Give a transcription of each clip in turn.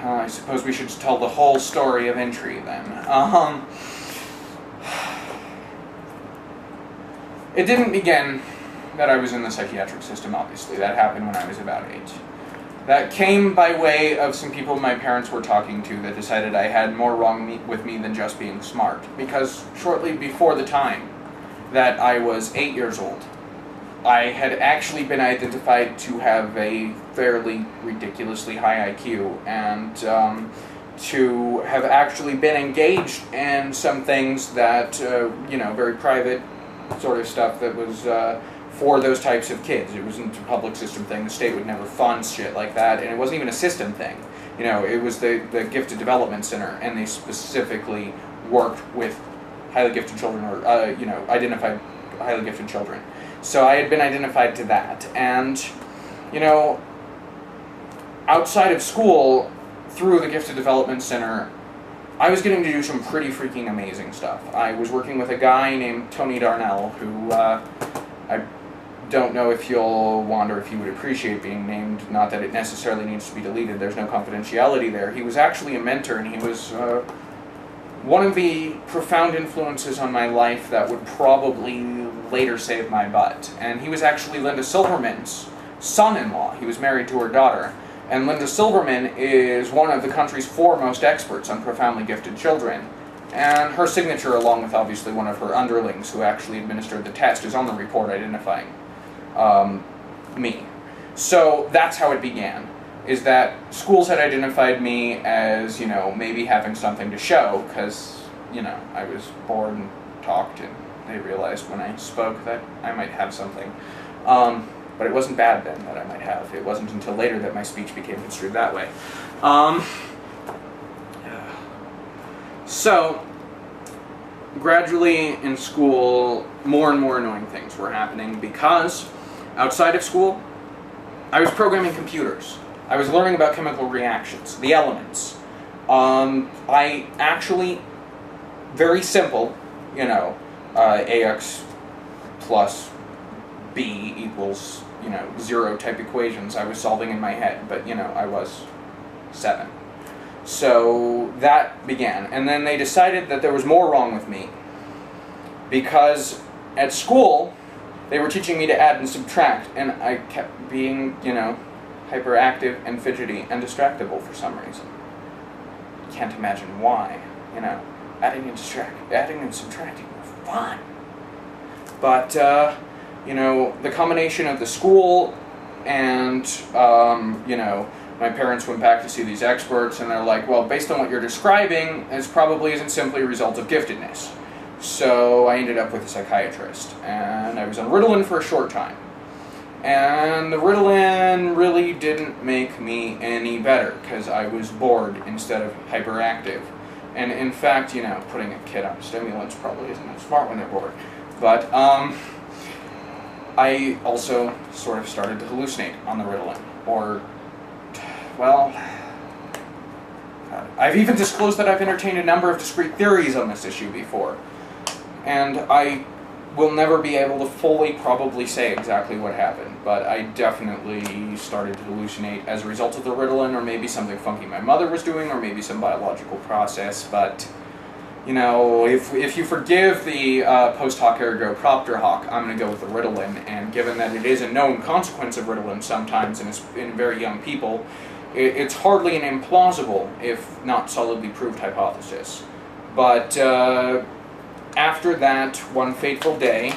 I suppose we should tell the whole story of entry then. It didn't begin that I was in the psychiatric system, obviously. That happened when I was about 8. That came by way of some people my parents were talking to that decided I had more wrong with me than just being smart. Because shortly before the time that I was 8 years old, I had actually been identified to have a fairly ridiculously high IQ, and to have actually been engaged in some things that, very private sort of stuff that was for those types of kids. It wasn't a public system thing. The state would never fund shit like that, and it wasn't even a system thing. It was the Gifted Development Center, and they specifically worked with highly gifted children, or, identified highly gifted children. So I had been identified to that, and, outside of school, through the Gifted Development Center, I was getting to do some pretty freaking amazing stuff. I was working with a guy named Tony Darnell, who, I don't know if you'll wonder if he would appreciate being named, not that it necessarily needs to be deleted, there's no confidentiality there. He was actually a mentor, and he was, one of the profound influences on my life that would probably later save my butt. And he was actually Linda Silverman's son-in-law. He was married to her daughter. And Linda Silverman is one of the country's foremost experts on profoundly gifted children. And her signature, along with obviously one of her underlings who actually administered the test, is on the report identifying me. So that's how it began. Is that schools had identified me as, maybe having something to show, because, I was bored and talked, and they realized when I spoke that I might have something. But it wasn't bad then that I might have. It wasn't until later that my speech became construed that way. So, gradually in school, more and more annoying things were happening, because outside of school, I was programming computers. I was learning about chemical reactions, the elements. I actually, very simple, AX plus B equals, 0 type equations I was solving in my head, but, I was 7. So that began, and then they decided that there was more wrong with me, because at school, they were teaching me to add and subtract, and I kept being, hyperactive and fidgety and distractible for some reason. Can't imagine why, adding and subtracting were fun. But, the combination of the school and, my parents went back to see these experts, and they're like, well, based on what you're describing, this probably isn't simply a result of giftedness. So I ended up with a psychiatrist, and I was on Ritalin for a short time. And the Ritalin really didn't make me any better, because I was bored instead of hyperactive. And in fact, putting a kid on stimulants probably isn't that smart when they're bored. But, I also sort of started to hallucinate on the Ritalin. I've even disclosed that I've entertained a number of discrete theories on this issue before. And I will never be able to fully probably say exactly what happened, but I definitely started to hallucinate as a result of the Ritalin, or maybe something funky my mother was doing, or maybe some biological process, but, if you forgive the post hoc ergo propter hoc, I'm going to go with the Ritalin, and given that it is a known consequence of Ritalin sometimes in very young people, it's hardly an implausible, if not solidly proved, hypothesis. But, after that one fateful day,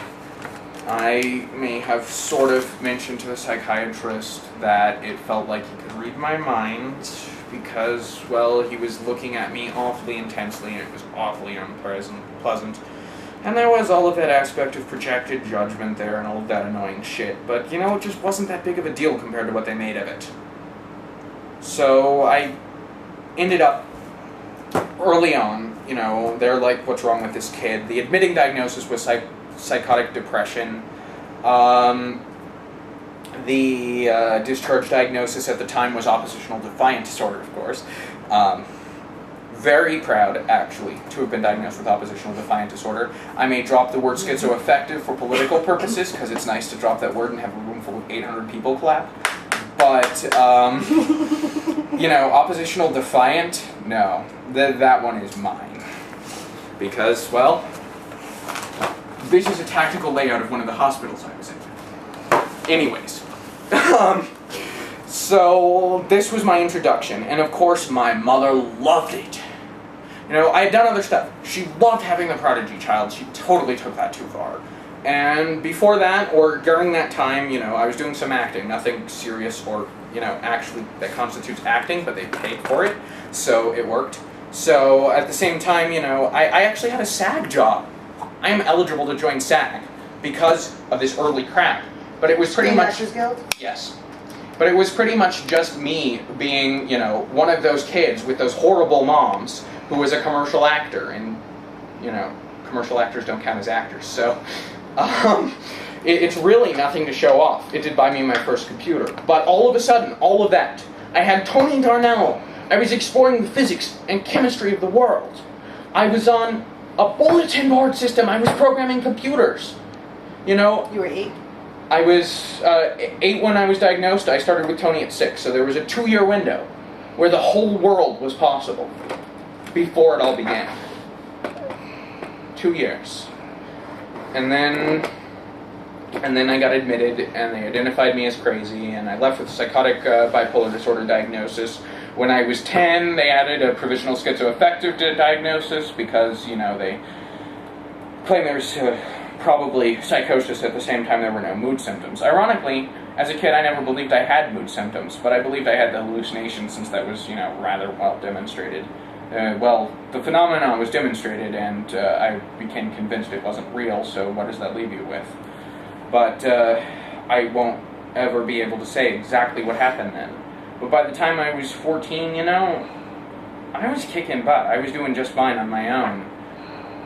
I may have sort of mentioned to the psychiatrist that it felt like he could read my mind, because, well, he was looking at me awfully intensely, and it was awfully unpleasant. And there was all of that aspect of projected judgment there, and all of that annoying shit, but, it just wasn't that big of a deal compared to what they made of it. So I ended up, early on, they're like, what's wrong with this kid? The admitting diagnosis was psychotic depression. The discharge diagnosis at the time was oppositional defiant disorder, of course. Very proud, actually, to have been diagnosed with oppositional defiant disorder. I may drop the word schizoaffective for political purposes, because it's nice to drop that word and have a room full of 800 people clap. But, You know, oppositional defiant? No. That one is mine. Because, well, this is a tactical layout of one of the hospitals I was in. Anyways. So, this was my introduction. And of course, my mother loved it. You know, I had done other stuff. She loved having the prodigy child. She totally took that too far. And before that, or during that time, you know, I was doing some acting. Nothing serious or, you know, actually that constitutes acting, but they paid for it. So it worked. So at the same time, you know, I actually had a SAG job. I am eligible to join SAG because of this early crap. But it was pretty much... Actors Guild? Yes. But it was pretty much just me being, you know, one of those kids with those horrible moms who was a commercial actor. And, you know, commercial actors don't count as actors. So it's really nothing to show off. It did buy me my first computer. But all of a sudden, all of that, I had Tony Darnell. I was exploring the physics and chemistry of the world. I was on a bulletin board system. I was programming computers. You know... You were 8? I was 8 when I was diagnosed. I started with Tony at 6. So there was a 2-year window where the whole world was possible before it all began. 2 years. And then I got admitted, and they identified me as crazy, and I left with psychotic bipolar disorder diagnosis. When I was 10, they added a provisional schizoaffective diagnosis because, you know, they claim there's probably psychosis at the same time there were no mood symptoms. Ironically, as a kid, I never believed I had mood symptoms, but I believed I had the hallucinations since that was, you know, rather well demonstrated. Well, the phenomenon was demonstrated, and I became convinced it wasn't real, so what does that leave you with? But I won't ever be able to say exactly what happened then. But by the time I was 14, you know, I was kicking butt. I was doing just fine on my own.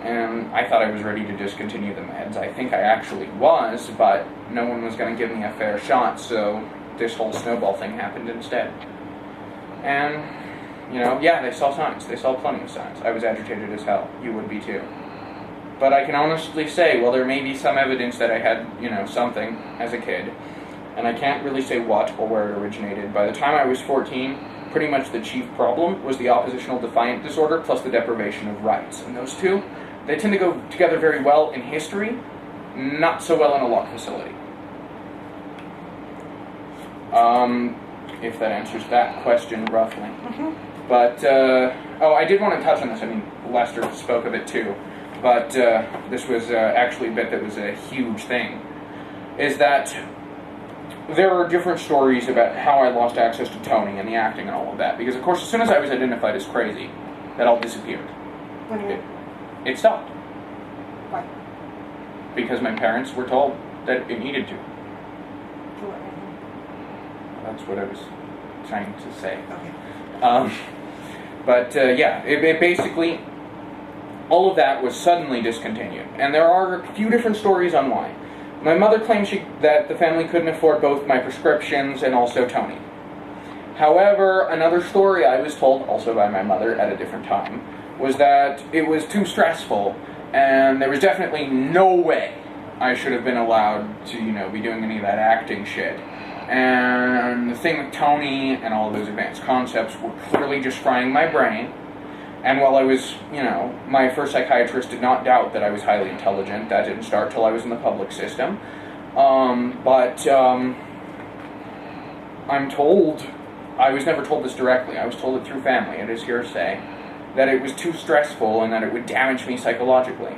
And I thought I was ready to discontinue the meds. I think I actually was, but no one was going to give me a fair shot, so this whole snowball thing happened instead. And, you know, yeah, they saw signs. They saw plenty of signs. I was agitated as hell. You would be too. But I can honestly say, well, there may be some evidence that I had, you know, something as a kid. And I can't really say what or where it originated. By the time I was 14, pretty much the chief problem was the oppositional defiant disorder plus the deprivation of rights. And those two, they tend to go together very well in history, not so well in a law facility. If that answers that question roughly. Mm-hmm. But, I did want to touch on this. I mean, Lester spoke of it too. But this was actually a bit that was a huge thing. Is that there are different stories about how I lost access to Tony and the acting and all of that. Because, of course, as soon as I was identified as crazy, that all disappeared. What do you mean? It stopped. Why? Because my parents were told that it needed to. That's what I was trying to say. Okay. Yeah, it basically, all of that was suddenly discontinued. And there are a few different stories on why. My mother claimed that the family couldn't afford both my prescriptions and also Tony. However, another story I was told, also by my mother at a different time, was that it was too stressful, and there was definitely no way I should have been allowed to, you know, be doing any of that acting shit. And the thing with Tony and all of those advanced concepts were clearly just frying my brain. And while I was, you know, my first psychiatrist did not doubt that I was highly intelligent. That didn't start till I was in the public system. I'm told, I was never told this directly, I was told it through family, it is hearsay, that it was too stressful and that it would damage me psychologically.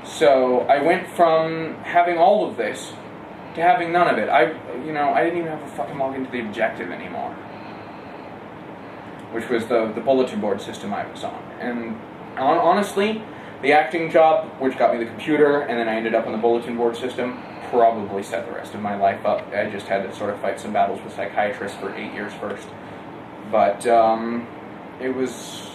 So I went from having all of this to having none of it. I didn't even have to fucking log into the objective anymore, which was the bulletin board system I was on. And honestly, the acting job, which got me the computer, and then I ended up on the bulletin board system, probably set the rest of my life up. I just had to sort of fight some battles with psychiatrists for 8 years first. But it was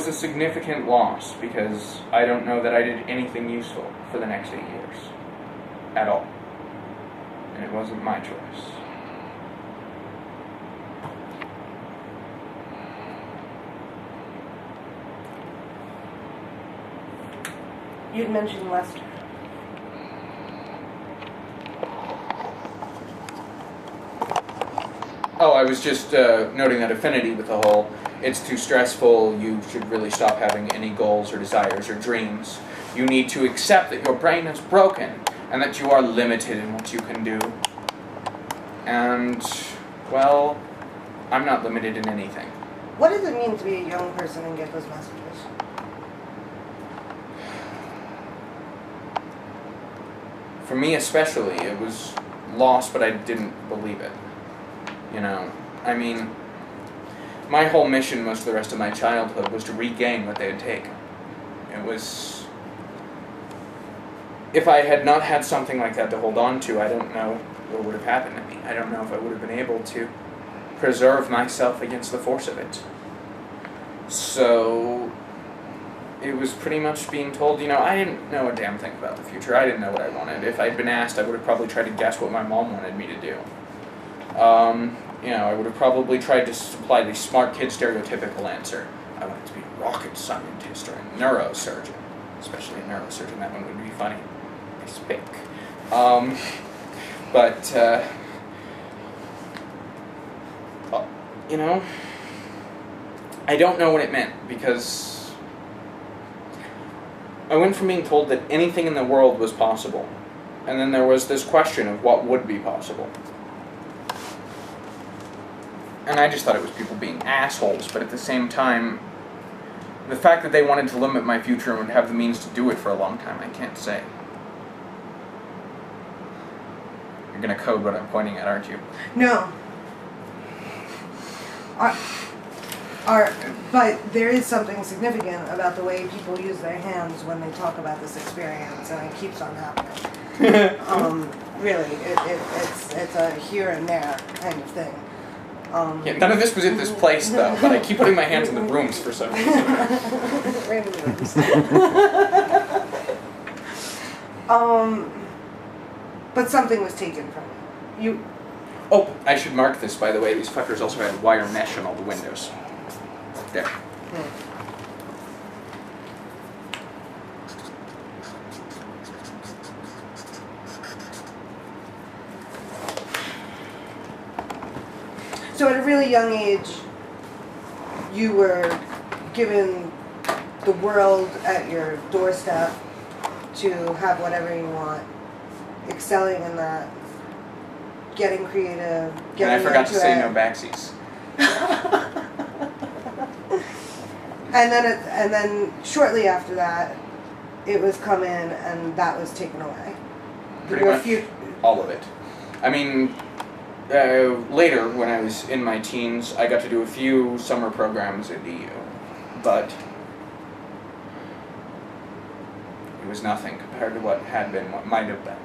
a significant loss, because I don't know that I did anything useful for the next 8 years. At all. And it wasn't my choice. You'd mentioned Lester. Oh, I I was just noting that affinity with the whole, it's too stressful, you should really stop having any goals or desires or dreams. You need to accept that your brain is broken and that you are limited in what you can do. And, well, I'm not limited in anything. What does it mean to be a young person and get those messages? For me especially, it was lost, but I didn't believe it. You know, I mean, my whole mission most of the rest of my childhood was to regain what they had taken. It was... If I had not had something like that to hold on to, I don't know what would have happened to me. I don't know if I would have been able to preserve myself against the force of it. So... It was pretty much being told, you know, I didn't know a damn thing about the future. I didn't know what I wanted. If I'd been asked, I would have probably tried to guess what my mom wanted me to do. You know, I would have probably tried to supply the smart kid stereotypical answer. I wanted to be a rocket scientist or a neurosurgeon. Especially a neurosurgeon, that one would be funny. It's pink. You know, I don't know what it meant, because I went from being told that anything in the world was possible, and then there was this question of what would be possible. And I just thought it was people being assholes, but at the same time, the fact that they wanted to limit my future and would have the means to do it for a long time, I can't say. You're gonna code what I'm pointing at, aren't you? No. But there is something significant about the way people use their hands when they talk about this experience, and it keeps on happening. Really, it's a here and there kind of thing. Yeah, none of this was in this place, though, but I keep putting my hands in the brooms for some reason. Random rooms. But something was taken from you. Oh, I should mark this, by the way. These fuckers also had wire mesh on all the windows. There. So at a really young age, you were given the world at your doorstep to have whatever you want, excelling in that, getting creative, getting And I forgot to into say it. no backsies. And then shortly after that, it was come in and that was taken away. Pretty much all of it. I mean, later when I was in my teens, I got to do a few summer programs at EU, but it was nothing compared to what had been, what might have been.